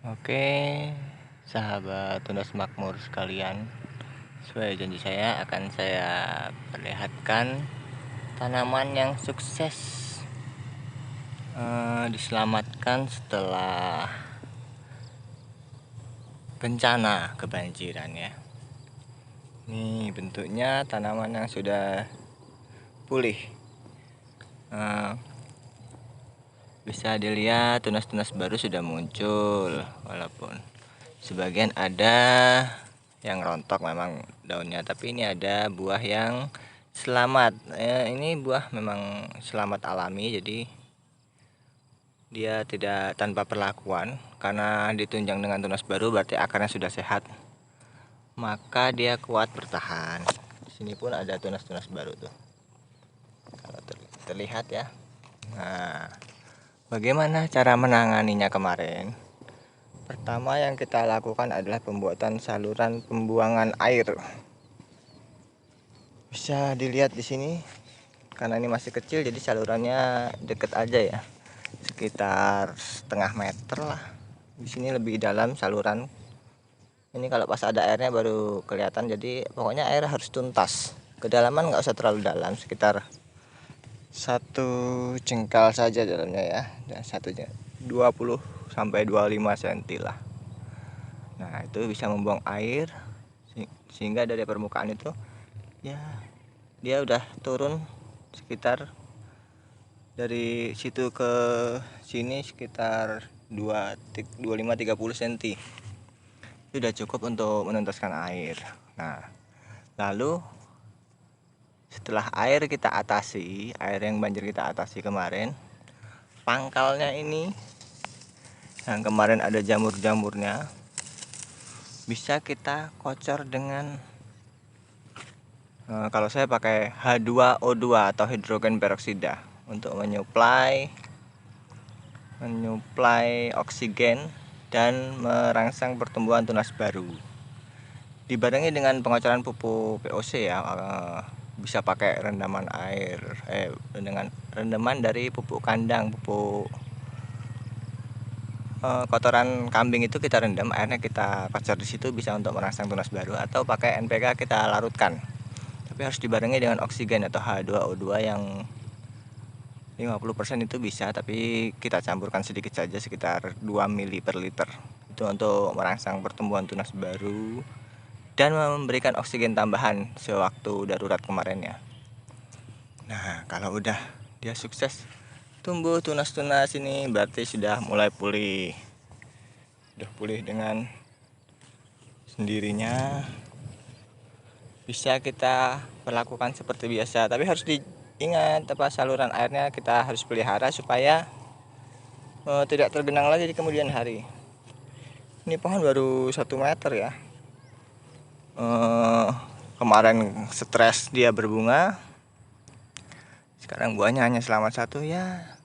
Oke, sahabat tunas makmur sekalian, sesuai janji saya akan saya perlihatkan tanaman yang sukses diselamatkan setelah bencana kebanjiran ya. Ini bentuknya tanaman yang sudah pulih. Bisa dilihat tunas-tunas baru sudah muncul, walaupun sebagian ada yang rontok memang daunnya, tapi ini ada buah yang selamat. Ini buah memang selamat alami, jadi dia tidak tanpa perlakuan karena ditunjang dengan tunas baru, berarti akarnya sudah sehat, maka dia kuat bertahan. Di sini pun ada tunas-tunas baru tuh, kalau terlihat ya. Nah, bagaimana cara menanganinya kemarin? Pertama yang kita lakukan adalah pembuatan saluran pembuangan air. Bisa dilihat di sini, karena ini masih kecil jadi salurannya deket aja ya, sekitar setengah meter lah. Di sini lebih dalam saluran. Ini kalau pas ada airnya baru kelihatan, jadi pokoknya air harus tuntas. Kedalaman nggak usah terlalu dalam, sekitar 1 jengkal saja dalamnya ya, dan 20 sampai 25 cm lah. Nah, itu bisa membuang air sehingga dari permukaan itu ya dia udah turun sekitar dari situ ke sini sekitar 25-30 cm. Itu udah cukup untuk menuntaskan air. Nah, lalu setelah air kita atasi, air yang banjir kita atasi kemarin, pangkalnya ini yang kemarin ada jamur-jamurnya bisa kita kocor dengan kalau saya pakai H2O2 atau hidrogen peroksida untuk menyuplai oksigen dan merangsang pertumbuhan tunas baru. Dibarengi dengan pengocoran pupuk POC ya, bisa pakai rendaman air, dengan rendaman dari pupuk kandang, pupuk kotoran kambing itu kita rendam, airnya kita kocor di situ, bisa untuk merangsang tunas baru, atau pakai NPK kita larutkan. Tapi harus dibarengi dengan oksigen atau H2O2 yang 50% itu bisa, tapi kita campurkan sedikit saja, sekitar 2 mili per liter. Itu untuk merangsang pertumbuhan tunas baru dan memberikan oksigen tambahan sewaktu darurat kemarin ya. Nah, kalau udah dia sukses tumbuh tunas-tunas ini, berarti sudah mulai pulih. Sudah pulih dengan sendirinya. Bisa kita perlakukan seperti biasa, tapi harus diingat saluran airnya kita harus pelihara supaya tidak tergenang lagi di kemudian hari. Ini pohon baru 1 meter ya. Kemarin stres dia berbunga, sekarang buahnya hanya selamat 1 ya,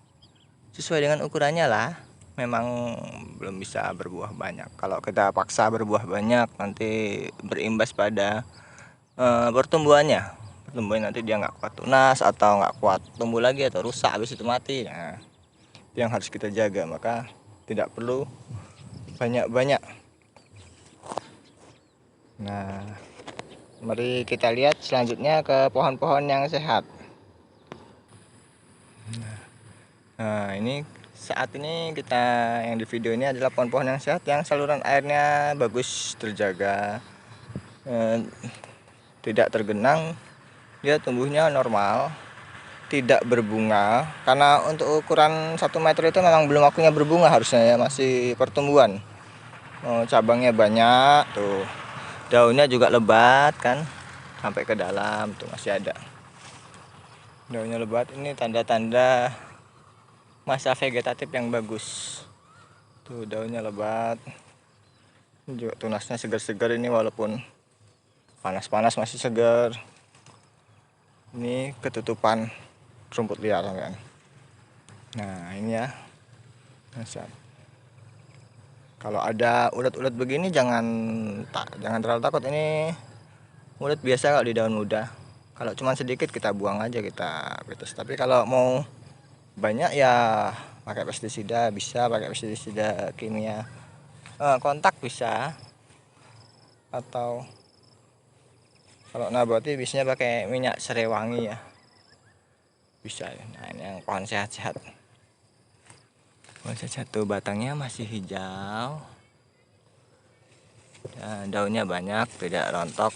sesuai dengan ukurannya lah. Memang belum bisa berbuah banyak. Kalau kita paksa berbuah banyak, nanti berimbas pada pertumbuhannya nanti dia nggak kuat tunas atau nggak kuat tumbuh lagi atau rusak, habis itu mati. Nah, itu yang harus kita jaga, maka tidak perlu banyak-banyak. Nah, mari kita lihat selanjutnya ke pohon-pohon yang sehat. Nah, ini saat ini kita yang di video ini adalah pohon-pohon yang sehat, yang saluran airnya bagus terjaga, tidak tergenang, dia tumbuhnya normal, tidak berbunga. Karena untuk ukuran 1 meter itu memang belum waktunya berbunga harusnya ya, masih pertumbuhan. Cabangnya banyak tuh, daunnya juga lebat kan, sampai ke dalam tuh masih ada daunnya lebat. Ini tanda-tanda masa vegetatif yang bagus tuh, daunnya lebat. Ini juga tunasnya segar-segar ini, walaupun panas-panas masih segar. Ini ketutupan rumput liar kan. Nah, ini ya. Kalau ada ulat-ulat begini jangan terlalu takut. Ini ulat biasa kalau di daun muda. Kalau cuma sedikit kita buang aja, kita pites. Tapi kalau mau banyak ya pakai pestisida, bisa pakai pestisida kimia. kontak bisa, atau kalau nabati biasanya pakai minyak serai wangi ya, bisa ya. Nah ini yang pohon sehat-sehat. Pohon sehat tuh batangnya masih hijau dan daunnya banyak, tidak rontok.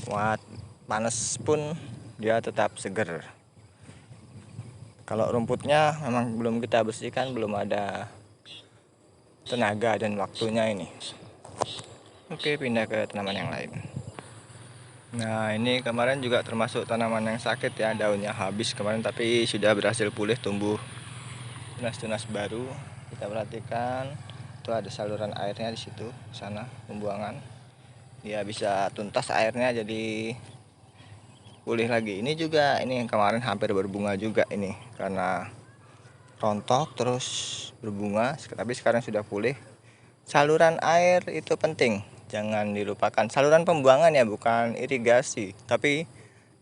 Kuat panas pun dia tetap seger. Kalau rumputnya memang belum kita bersihkan, belum ada tenaga dan waktunya ini. Oke, pindah ke tanaman yang lain. Nah ini kemarin juga termasuk tanaman yang sakit ya, daunnya habis kemarin, tapi sudah berhasil pulih, tumbuh tunas-tunas baru. Kita perhatikan itu ada saluran airnya di situ, sana pembuangan. Dia bisa tuntas airnya, jadi pulih lagi. Ini juga, ini yang kemarin hampir berbunga juga ini, karena rontok terus berbunga, tapi sekarang sudah pulih. Saluran air itu penting, jangan dilupakan. Saluran pembuangan ya, bukan irigasi, tapi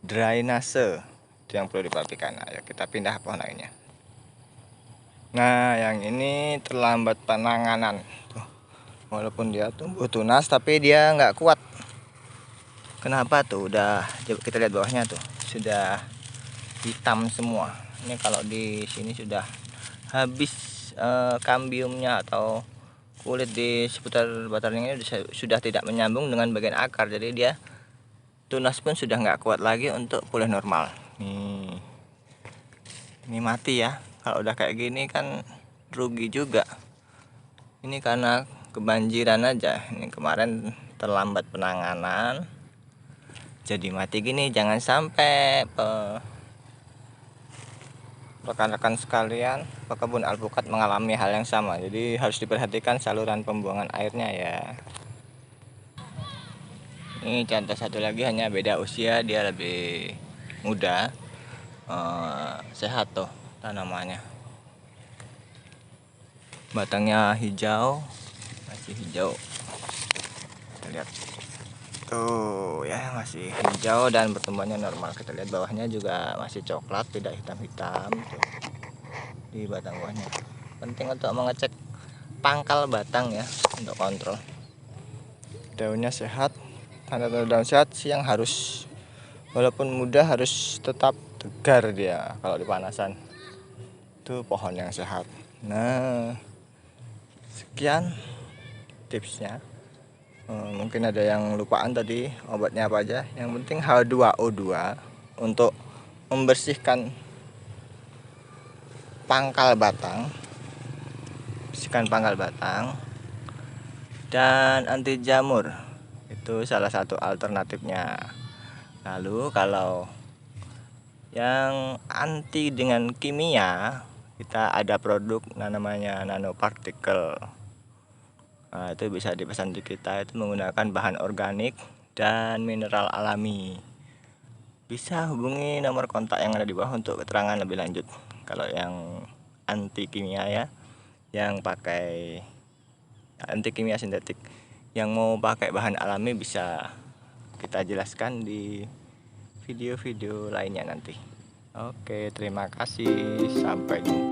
drainase itu yang perlu diperhatikan. Ayo kita pindah pohon lainnya. Nah yang ini terlambat penanganan tuh. Walaupun dia tumbuh tunas, tapi dia nggak kuat. Kenapa tuh? Udah kita lihat bawahnya tuh, sudah hitam semua. Ini kalau di sini sudah habis kambiumnya atau kulit di seputar batangnya ini sudah tidak menyambung dengan bagian akar, jadi dia tunas pun sudah nggak kuat lagi untuk pulih normal. Ini mati ya. Kalau udah kayak gini kan rugi juga. Ini karena kebanjiran aja. Ini kemarin terlambat penanganan, jadi mati gini. Jangan sampai rekan-rekan sekalian pekebun alpukat mengalami hal yang sama. Jadi harus diperhatikan saluran pembuangan airnya ya. Ini contoh satu lagi, hanya beda usia, dia lebih muda, sehat tuh tanamannya. Batangnya hijau, masih hijau. Kita lihat tuh ya, masih hijau dan pertumbuhannya normal. Kita lihat bawahnya juga masih coklat, tidak hitam-hitam tuh di batang bawahnya. Penting untuk mengecek pangkal batang ya, untuk kontrol daunnya sehat. Tanda-tanda daun sehat sih yang harus, walaupun muda harus tetap tegar dia kalau dipanasan. Itu pohon yang sehat. Nah sekian tipsnya. Mungkin ada yang lupaan tadi obatnya apa aja. Yang penting H2O2 untuk membersihkan pangkal batang, bersihkan pangkal batang, dan anti jamur itu salah satu alternatifnya. Lalu kalau yang anti dengan kimia, kita ada produk namanya nanopartikel. Nah, itu bisa dipesan di kita, itu menggunakan bahan organik dan mineral alami. Bisa hubungi nomor kontak yang ada di bawah untuk keterangan lebih lanjut. Kalau yang anti kimia ya, yang pakai anti kimia sintetik, yang mau pakai bahan alami bisa kita jelaskan di video-video lainnya nanti. Oke, terima kasih, sampai jumpa.